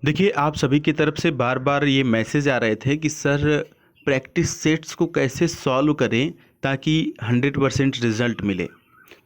देखिए, आप सभी की तरफ से बार-बार ये मैसेज आ रहे थे कि सर प्रैक्टिस सेट्स को कैसे सॉल्व करें ताकि 100% रिज़ल्ट मिले।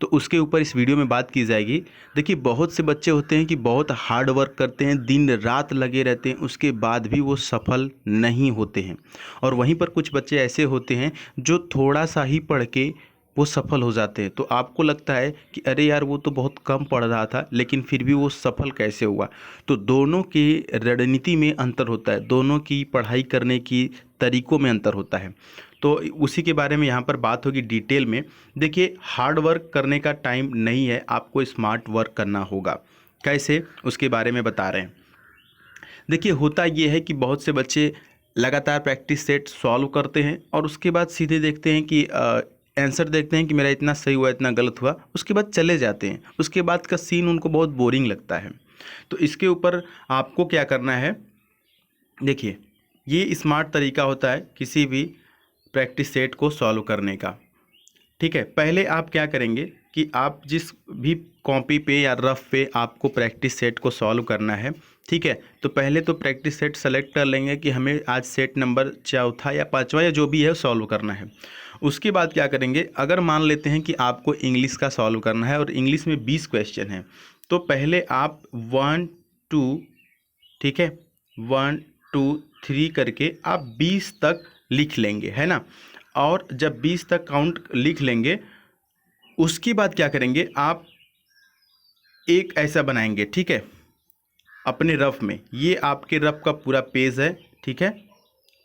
तो उसके ऊपर इस वीडियो में बात की जाएगी। देखिए, बहुत से बच्चे होते हैं कि बहुत हार्ड वर्क करते हैं, दिन-रात लगे रहते हैं, उसके बाद भी वो सफल नहीं होते हैं। और वहीं पर कुछ बच्चे ऐसे होते हैं जो थोड़ा-सा ही पढ़ के वो सफल हो जाते हैं। तो आपको लगता है कि अरे यार, वो तो बहुत कम पढ़ रहा था लेकिन फिर भी वो सफल कैसे हुआ? तो दोनों की रणनीति में अंतर होता है, दोनों की पढ़ाई करने की तरीकों में अंतर होता है। तो उसी के बारे में यहाँ पर बात होगी डिटेल में। देखिए, हार्ड वर्क करने का टाइम नहीं है, आपको स्मार्ट वर्क करना होगा। कैसे? उसके बारे में बता रहे हैं। देखिए, होता ये है कि बहुत से बच्चे लगातार प्रैक्टिस सेट सॉल्व करते हैं और उसके बाद सीधे देखते हैं कि आंसर देखते हैं कि मेरा इतना सही हुआ, इतना गलत हुआ, उसके बाद चले जाते हैं। उसके बाद का सीन उनको बहुत बोरिंग लगता है। तो इसके ऊपर आपको क्या करना है? देखिए, ये स्मार्ट तरीका होता है किसी भी प्रैक्टिस सेट को सॉल्व करने का। ठीक है, पहले आप क्या करेंगे कि आप जिस भी कॉपी पे या रफ पे आपको प्रैक्टिस सेट को सॉल्व करना है, ठीक है, तो पहले तो प्रैक्टिस सेट सेलेक्ट कर लेंगे कि हमें आज सेट नंबर चौथा या पांचवा या जो भी है सॉल्व करना है। उसके बाद क्या करेंगे, अगर मान लेते हैं कि आपको इंग्लिश का सॉल्व करना है और इंग्लिश में 20 क्वेश्चन हैं, तो पहले आप 1 2, ठीक है, 1 2 3 करके आप 20 तक लिख लेंगे, है ना। और जब 20 तक काउंट लिख लेंगे, उसके बाद क्या करेंगे, आप एक ऐसा बनाएंगे, ठीक है, अपने रफ में। ये आपके रफ का पूरा पेज है, ठीक है,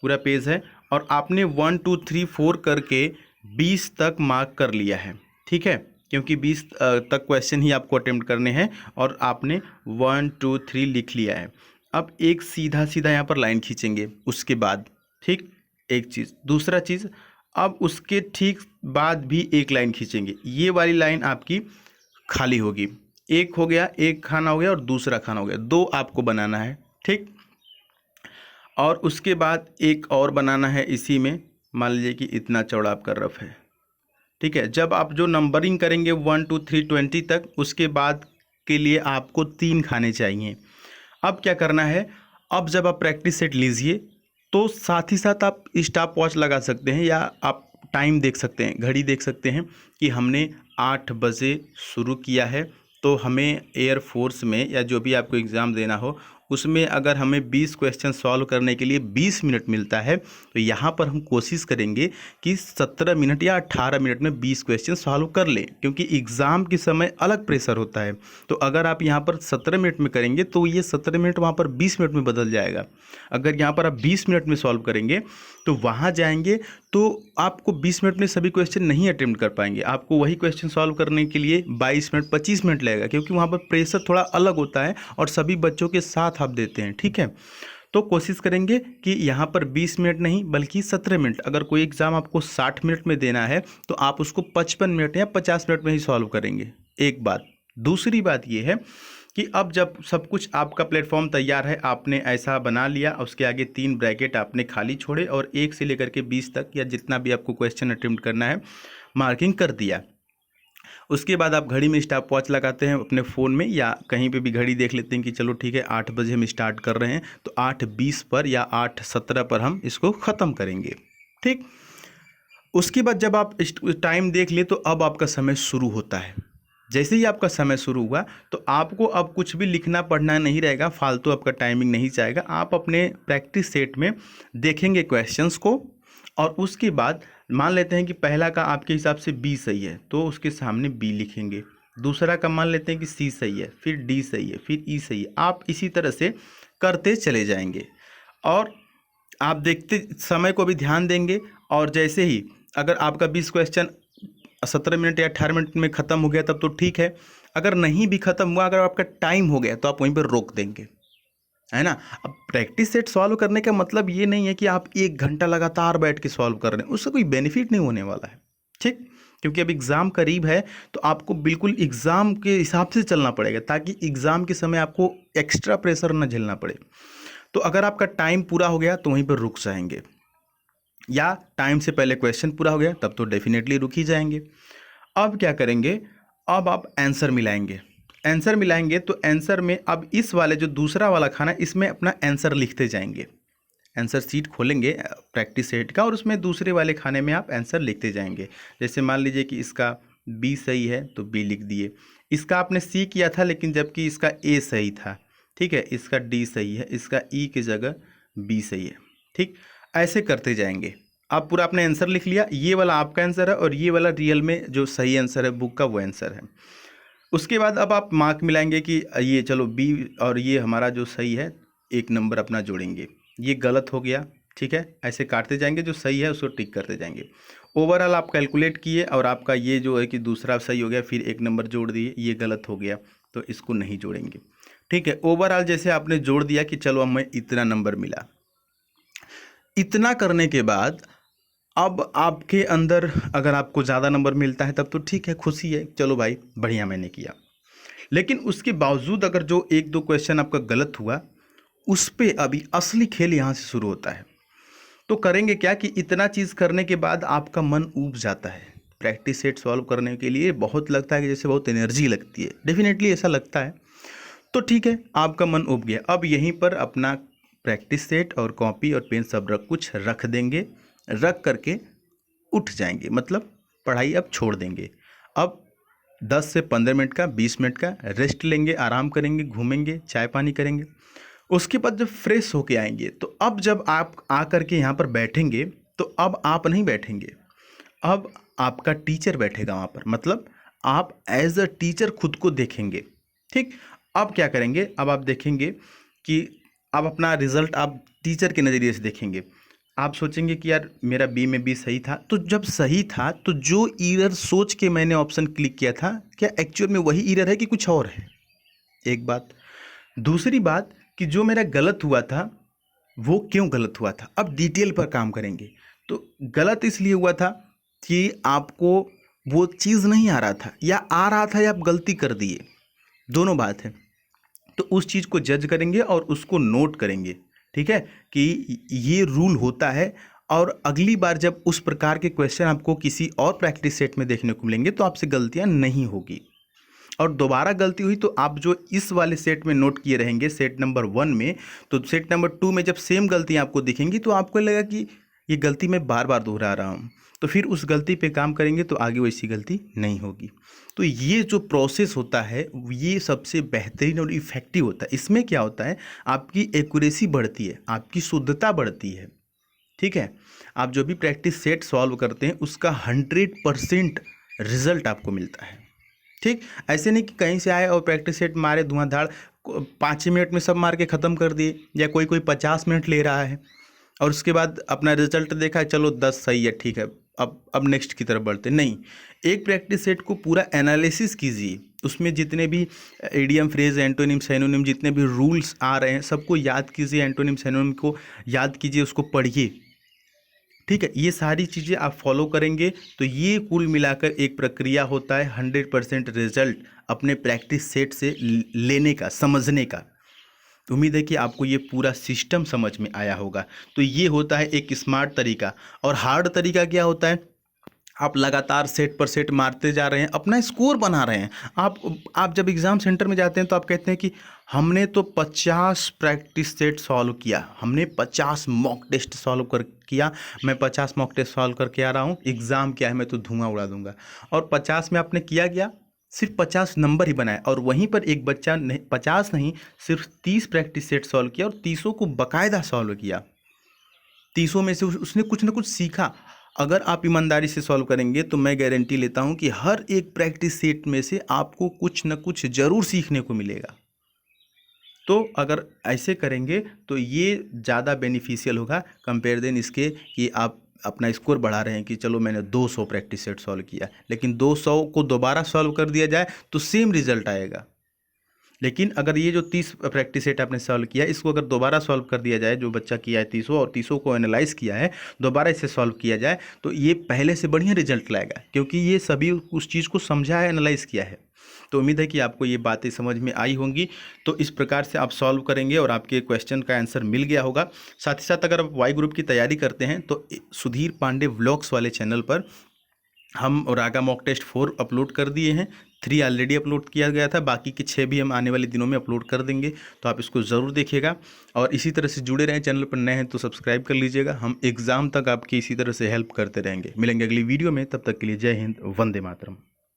पूरा पेज है। और आपने 1 2 3 4 करके 20 तक मार्क कर लिया है, ठीक है, क्योंकि 20 तक क्वेश्चन ही आपको अटेम्प्ट करने हैं और आपने 1 2 3 लिख लिया है। अब एक सीधा सीधा यहाँ पर लाइन खींचेंगे उसके बाद, ठीक, एक चीज़। दूसरा चीज़, अब उसके ठीक बाद भी एक लाइन खींचेंगे, ये वाली लाइन आपकी खाली होगी। एक हो गया, एक खाना हो गया और दूसरा खाना हो गया, दो आपको बनाना है, ठीक। और उसके बाद एक और बनाना है इसी में। मान लीजिए कि इतना चौड़ा आपका रफ है, ठीक है। जब आप जो नंबरिंग करेंगे 1 2 3 20 तक, उसके बाद के लिए आपको 3 खाने चाहिए। अब क्या करना है, अब जब आप प्रैक्टिस सेट लीजिए तो साथ ही साथ आप स्टॉप वॉच लगा सकते हैं या आप टाइम देख सकते हैं, घड़ी देख सकते हैं कि हमने 8 बजे शुरू किया है। तो हमें एयरफोर्स में या जो भी आपको एग्ज़ाम देना हो उसमें अगर हमें 20 क्वेश्चन सॉल्व करने के लिए 20 मिनट मिलता है, तो यहाँ पर हम कोशिश करेंगे कि 17 मिनट या 18 मिनट में 20 क्वेश्चन सॉल्व कर लें, क्योंकि एग्ज़ाम के समय अलग प्रेशर होता है। तो अगर आप यहाँ पर 17 मिनट में करेंगे तो ये 17 मिनट वहाँ पर 20 मिनट में बदल जाएगा। अगर यहाँ पर आप 20 मिनट में सॉल्व करेंगे तो वहाँ जाएंगे तो आपको 20 मिनट में सभी क्वेश्चन नहीं अटेम्प्ट कर पाएंगे, आपको वही क्वेश्चन सॉल्व करने के लिए 22 मिनट 25 मिनट लगेगा, क्योंकि वहाँ पर प्रेशर थोड़ा अलग होता है और सभी बच्चों के साथ आप देते हैं, ठीक है। तो कोशिश करेंगे कि यहाँ पर 20 मिनट नहीं बल्कि 17 मिनट। अगर कोई एग्ज़ाम आपको 60 मिनट में देना है तो आप उसको 55 मिनट या 50 मिनट में ही सॉल्व करेंगे, एक बात। दूसरी बात ये है कि अब जब सब कुछ आपका प्लेटफॉर्म तैयार है, आपने ऐसा बना लिया, उसके आगे 3 ब्रैकेट आपने खाली छोड़े और 1 से लेकर के 20 तक या जितना भी आपको क्वेश्चन अटेम्प्ट करना है मार्किंग कर दिया। उसके बाद आप घड़ी में स्टॉप वॉच लगाते हैं अपने फ़ोन में या कहीं पे भी घड़ी देख लेते हैं कि चलो ठीक है 8 बजे हम स्टार्ट कर रहे हैं, तो 8:20 पर या 8:17 पर हम इसको ख़त्म करेंगे, ठीक। उसके बाद जब आप टाइम देख ले तो अब आपका समय शुरू होता है। जैसे ही आपका समय शुरू हुआ तो आपको अब कुछ भी लिखना पढ़ना नहीं रहेगा, फालतू आपका टाइमिंग नहीं जाएगा। आप अपने प्रैक्टिस सेट में देखेंगे क्वेश्चंस को और उसके बाद मान लेते हैं कि पहला का आपके हिसाब से बी सही है तो उसके सामने बी लिखेंगे। दूसरा का मान लेते हैं कि सी सही है, फिर डी सही है, फिर ई सही है। आप इसी तरह से करते चले जाएंगे और आप देखते समय को भी ध्यान देंगे। और जैसे ही अगर आपका 20 क्वेश्चन 17 मिनट या 18 मिनट में ख़त्म हो गया तब तो ठीक है। अगर नहीं भी ख़त्म हुआ, अगर आपका टाइम हो गया तो आप वहीं पर रोक देंगे, है ना। अब प्रैक्टिस सेट सॉल्व करने का मतलब ये नहीं है कि आप 1 घंटा लगातार बैठ के सॉल्व कर रहे हैं, उससे कोई बेनिफिट नहीं होने वाला है, ठीक। क्योंकि अब एग्ज़ाम करीब है तो आपको बिल्कुल एग्ज़ाम के हिसाब से चलना पड़ेगा ताकि एग्ज़ाम के समय आपको एक्स्ट्रा प्रेशर न झेलना पड़े। तो अगर आपका टाइम पूरा हो गया तो वहीं पर रुक जाएंगे, या टाइम से पहले क्वेश्चन पूरा हो गया तब तो डेफिनेटली रुक ही जाएंगे। अब क्या करेंगे, अब आप आंसर मिलाएंगे। आंसर मिलाएंगे तो आंसर में अब इस वाले जो दूसरा वाला खाना इसमें अपना आंसर लिखते जाएंगे। आंसर शीट खोलेंगे प्रैक्टिस सेट का और उसमें दूसरे वाले खाने में आप आंसर लिखते जाएंगे। जैसे मान लीजिए कि इसका बी सही है तो बी लिख दिए, इसका आपने सी किया था लेकिन जबकि इसका ए सही था, ठीक है, इसका डी सही है, इसका ई की जगह बी सही है, ठीक। ऐसे करते जाएंगे। आप पूरा आपने आंसर लिख लिया, ये वाला आपका आंसर है और ये वाला रियल में जो सही आंसर है बुक का वो आंसर है। उसके बाद अब आप मार्क मिलाएंगे कि ये चलो बी और ये हमारा जो सही है 1 नंबर अपना जोड़ेंगे, ये गलत हो गया, ठीक है। ऐसे काटते जाएंगे, जो सही है उसको टिक करते जाएंगे। ओवरऑल आप कैलकुलेट किए और आपका ये जो है कि दूसरा सही हो गया, फिर 1 नंबर जोड़ दिए, ये गलत हो गया तो इसको नहीं जोड़ेंगे, ठीक है। ओवरऑल जैसे आपने जोड़ दिया कि चलो हमें इतना नंबर मिला। इतना करने के बाद अब आपके अंदर अगर आपको ज़्यादा नंबर मिलता है तब तो ठीक है, खुशी है, चलो भाई बढ़िया मैंने किया। लेकिन उसके बावजूद अगर जो 1-2 क्वेश्चन आपका गलत हुआ, उस पे अभी असली खेल यहाँ से शुरू होता है। तो करेंगे क्या कि इतना चीज़ करने के बाद आपका मन ऊब जाता है। प्रैक्टिस सेट सॉल्व करने के लिए बहुत लगता है कि जैसे बहुत एनर्जी लगती है, डेफिनेटली ऐसा लगता है। तो ठीक है, आपका मन उब गया। अब यहीं पर अपना प्रैक्टिस सेट और कॉपी और पेन सब कुछ रख देंगे, रख करके उठ जाएंगे, मतलब पढ़ाई अब छोड़ देंगे। अब 10 से 15 मिनट का 20 मिनट का रेस्ट लेंगे, आराम करेंगे, घूमेंगे, चाय पानी करेंगे। उसके बाद जब फ्रेश होके आएंगे तो अब जब आप आ करके यहाँ पर बैठेंगे तो अब आप नहीं बैठेंगे, अब आपका टीचर बैठेगा वहाँ पर, मतलब आप एज अ टीचर खुद को देखेंगे, ठीक। अब क्या करेंगे, अब आप देखेंगे कि अब अपना रिजल्ट आप टीचर के नज़रिए से देखेंगे। आप सोचेंगे कि यार मेरा बी में बी सही था, तो जब सही था तो जो ईरर सोच के मैंने ऑप्शन क्लिक किया था, क्या एक्चुअल में वही ईरर है कि कुछ और है, एक बात। दूसरी बात कि जो मेरा गलत हुआ था वो क्यों गलत हुआ था, अब डिटेल पर काम करेंगे। तो गलत इसलिए हुआ था कि आपको वो चीज़ नहीं आ रहा था, या आ रहा था या आप गलती कर दिए, दोनों बात है। तो उस चीज़ को जज करेंगे और उसको नोट करेंगे, ठीक है, कि ये रूल होता है। और अगली बार जब उस प्रकार के क्वेश्चन आपको किसी और प्रैक्टिस सेट में देखने को मिलेंगे तो आपसे गलतियां नहीं होगी। और दोबारा गलती हुई तो आप जो इस वाले सेट में नोट किए रहेंगे सेट नंबर 1 में, तो सेट नंबर 2 में जब सेम गलतियां आपको दिखेंगी तो आपको लगेगा कि ये गलती मैं बार बार दोहरा रहा हूँ, तो फिर उस गलती पे काम करेंगे तो आगे वैसी गलती नहीं होगी। तो ये जो प्रोसेस होता है ये सबसे बेहतरीन और इफ़ेक्टिव होता है। इसमें क्या होता है, आपकी एक्यूरेसी बढ़ती है, आपकी शुद्धता बढ़ती है, ठीक है। आप जो भी प्रैक्टिस सेट सॉल्व करते हैं उसका 100% रिजल्ट आपको मिलता है, ठीक। ऐसे नहीं कि कहीं से आए और प्रैक्टिस सेट मारे धुआंधार 5 मिनट में सब मार के ख़त्म कर दिए, या कोई कोई 50 मिनट ले रहा है और उसके बाद अपना रिजल्ट देखा, चलो 10 सही है, ठीक है, अब नेक्स्ट की तरफ बढ़ते नहीं। एक प्रैक्टिस सेट को पूरा एनालिसिस कीजिए, उसमें जितने भी इडियम फ्रेज एंटोनिम सिनोनिम जितने भी रूल्स आ रहे हैं सबको याद कीजिए, एंटोनिम सिनोनिम को याद कीजिए, उसको पढ़िए, ठीक है। ये सारी चीज़ें आप फॉलो करेंगे तो ये कुल मिलाकर एक प्रक्रिया होता है 100% रिजल्ट अपने प्रैक्टिस सेट से लेने का, समझने का। तो उम्मीद है कि आपको ये पूरा सिस्टम समझ में आया होगा। तो ये होता है एक स्मार्ट तरीका। और हार्ड तरीका क्या होता है, आप लगातार सेट पर सेट मारते जा रहे हैं, अपना स्कोर बना रहे हैं। आप जब एग्ज़ाम सेंटर में जाते हैं तो आप कहते हैं कि हमने तो 50 प्रैक्टिस सेट सॉल्व किया, हमने 50 मॉक टेस्ट सॉल्व कर किया, मैं 50 मॉक टेस्ट सॉल्व करके आ रहा हूँ, एग्ज़ाम क्या है मैं तो धुआं उड़ा दूंगा। और 50 में आपने किया गया, सिर्फ 50 नंबर ही बनाए, और वहीं पर एक बच्चा 50 नहीं सिर्फ 30 प्रैक्टिस सेट सॉल्व किया और 30 को बाकायदा सॉल्व किया। 30 में से उसने कुछ ना कुछ सीखा। अगर आप ईमानदारी से सॉल्व करेंगे तो मैं गारंटी लेता हूं कि हर एक प्रैक्टिस सेट में से आपको कुछ ना कुछ ज़रूर सीखने को मिलेगा। तो अगर ऐसे करेंगे तो ये ज़्यादा बेनिफिशियल होगा कंपेयर देन इसके कि आप अपना स्कोर बढ़ा रहे हैं कि चलो मैंने 200 प्रैक्टिस सेट सॉल्व किया, लेकिन 200 को दोबारा सॉल्व कर दिया जाए तो सेम रिजल्ट आएगा। लेकिन अगर ये जो 30 प्रैक्टिस सेट आपने सॉल्व किया इसको अगर दोबारा सॉल्व कर दिया जाए, जो बच्चा किया है 30 और 30 को एनालाइज किया है, दोबारा इसे सॉल्व किया जाए तो ये पहले से बढ़िया रिजल्ट लाएगा, क्योंकि ये सभी उस चीज़ को समझा है, एनालाइज किया है। तो उम्मीद है कि आपको ये बातें समझ में आई होंगी। तो इस प्रकार से आप सॉल्व करेंगे और आपके क्वेश्चन का आंसर मिल गया होगा। साथ ही साथ अगर आप वाई ग्रुप की तैयारी करते हैं तो सुधीर पांडे व्लॉग्स वाले चैनल पर हम रागा मॉक टेस्ट 4 अपलोड कर दिए हैं। 3 ऑलरेडी अपलोड किया गया था, बाकी के 6 भी हम आने वाले दिनों में अपलोड कर देंगे, तो आप इसको ज़रूर देखिएगा। और इसी तरह से जुड़े रहें, चैनल पर नए हैं तो सब्सक्राइब कर लीजिएगा। हम एग्ज़ाम तक आपकी इसी तरह से हेल्प करते रहेंगे। मिलेंगे अगली वीडियो में, तब तक के लिए जय हिंद, वंदे मातरम।